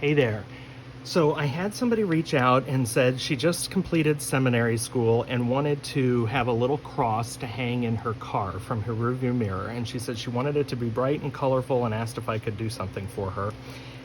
Hey there. So I had somebody reach out and said she just completed seminary school and wanted to have a little cross to hang in her car from her rearview mirror. And she said she wanted it to be bright and colorful and asked if I could do something for her.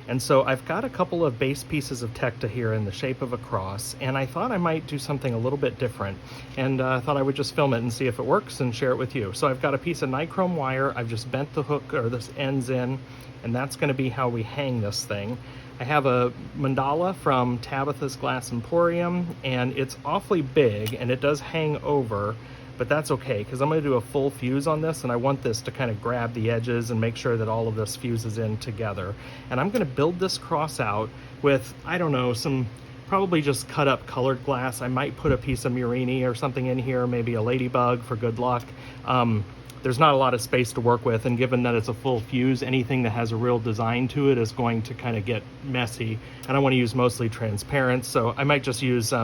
And so I've got a couple of base pieces of Tecta here in the shape of a cross, and I thought I might do something a little bit different. And I thought I would just film it and see if it works and share it with you. So I've got a piece of nichrome wire. I've just bent the hook or the ends in, and that's going to be how we hang this thing. I have a mandala from Tabitha's Glass Emporium, and it's awfully big, and it does hang over, but that's okay, because I'm going to do a full fuse on this, and I want this to kind of grab the edges and make sure that all of this fuses in together. And I'm going to build this cross out with, I don't know, some probably just cut up colored glass. I might put a piece of Murrini or something in here, maybe a ladybug for good luck. There's not a lot of space to work with, and given that it's a full fuse, anything that has a real design to it is going to kind of get messy, and I want to use mostly transparent, so I might just use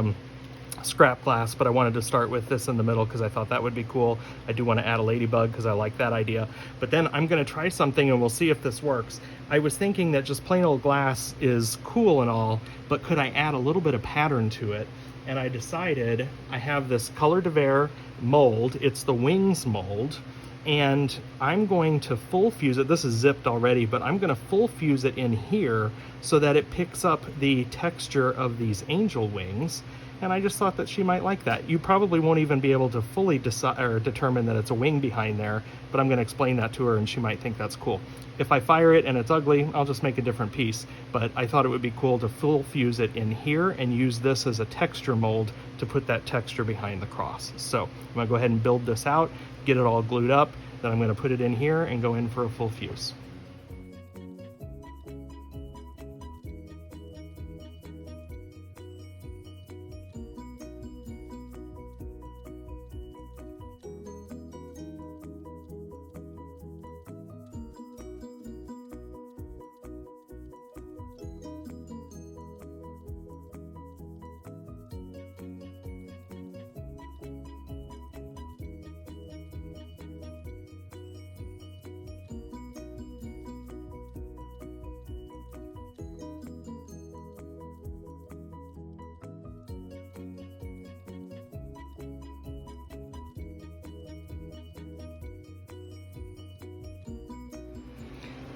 scrap glass, but I wanted to start with this in the middle because I thought that would be cool. I do want to add a ladybug because I like that idea, but then I'm going to try something and we'll see if this works. I was thinking that just plain old glass is cool and all, but could I add a little bit of pattern to it? And I decided I have this Color de Verre mold. It's the wings mold, and I'm going to full fuse it. This is zipped already, but I'm going to full fuse it in here so that it picks up the texture of these angel wings. And I just thought that she might like that. You probably won't even be able to fully decide or determine that it's a wing behind there, but I'm going to explain that to her and she might think that's cool. If I fire it and it's ugly, I'll just make a different piece, but I thought it would be cool to full fuse it in here and use this as a texture mold to put that texture behind the cross. So I'm going to go ahead and build this out, get it all glued up, then I'm going to put it in here and go in for a full fuse.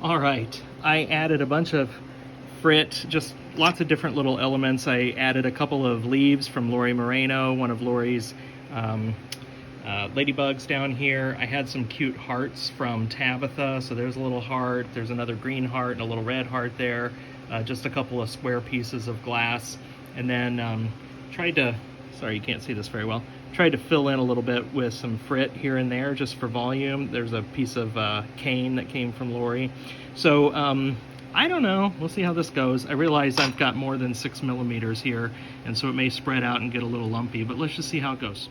All right, I added a bunch of frit, just lots of different little elements. I added a couple of leaves from Lori Moreno, one of Lori's ladybugs down here. I had some cute hearts from Tabitha, so there's a little heart, there's another green heart and a little red heart there, just a couple of square pieces of glass, and then tried to, sorry you can't see this very well, tried to fill in a little bit with some frit here and there just for volume. There's a piece of cane that came from Lori. So I don't know, we'll see how this goes. I realize I've got more than 6 millimeters here, and so it may spread out and get a little lumpy, but let's just see how it goes.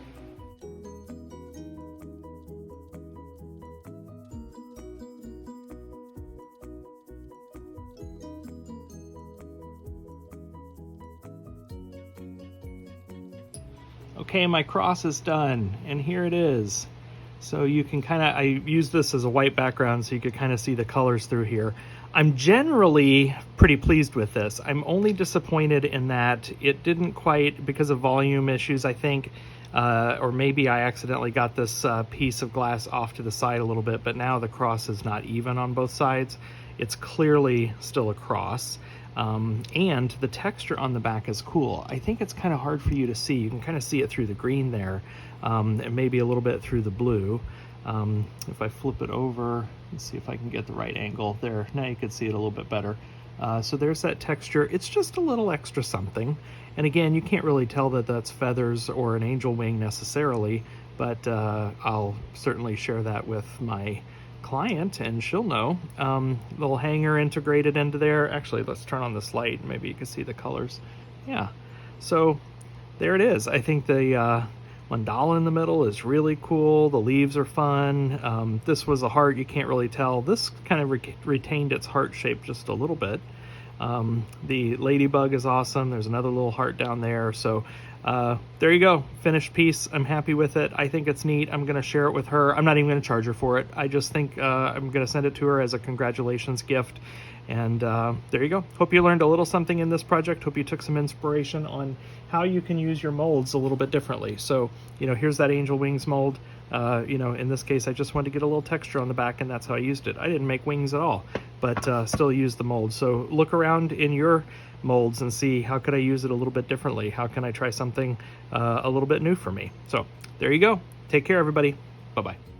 Okay, my cross is done, and here it is. So you can kind of, I use this as a white background so you could kind of see the colors through here. I'm generally pretty pleased with this. I'm only disappointed in that it didn't quite, because of volume issues, I think, or maybe I accidentally got this piece of glass off to the side a little bit, but now the cross is not even on both sides. It's clearly still a cross. And the texture on the back is cool. I think it's kind of hard for you to see. You can kind of see it through the green there, and maybe a little bit through the blue. If I flip it over, let's see if I can get the right angle there. Now you can see it a little bit better. So there's that texture. It's just a little extra something. And again, you can't really tell that that's feathers or an angel wing necessarily, but I'll certainly share that with my client and she'll know. Little hanger integrated into there. Actually, let's turn on this light. Maybe you can see the colors. Yeah, so there it is. I think the mandala in the middle is really cool. The leaves are fun. This was a heart. You can't really tell. This kind of retained its heart shape just a little bit. The ladybug is awesome. There's another little heart down there. So there you go, finished piece. I'm happy with it. I think it's neat. I'm gonna share it with her. I'm not even gonna charge her for it. I just think I'm gonna send it to her as a congratulations gift. And there you go. Hope you learned a little something in this project. Hope you took some inspiration on how you can use your molds a little bit differently. So, you know, here's that angel wings mold. You know, in this case, I just wanted to get a little texture on the back, and that's how I used it. I didn't make wings at all, but still used the mold. So look around in your molds and see, how could I use it a little bit differently? How can I try something a little bit new for me? So there you go. Take care, everybody. Bye-bye.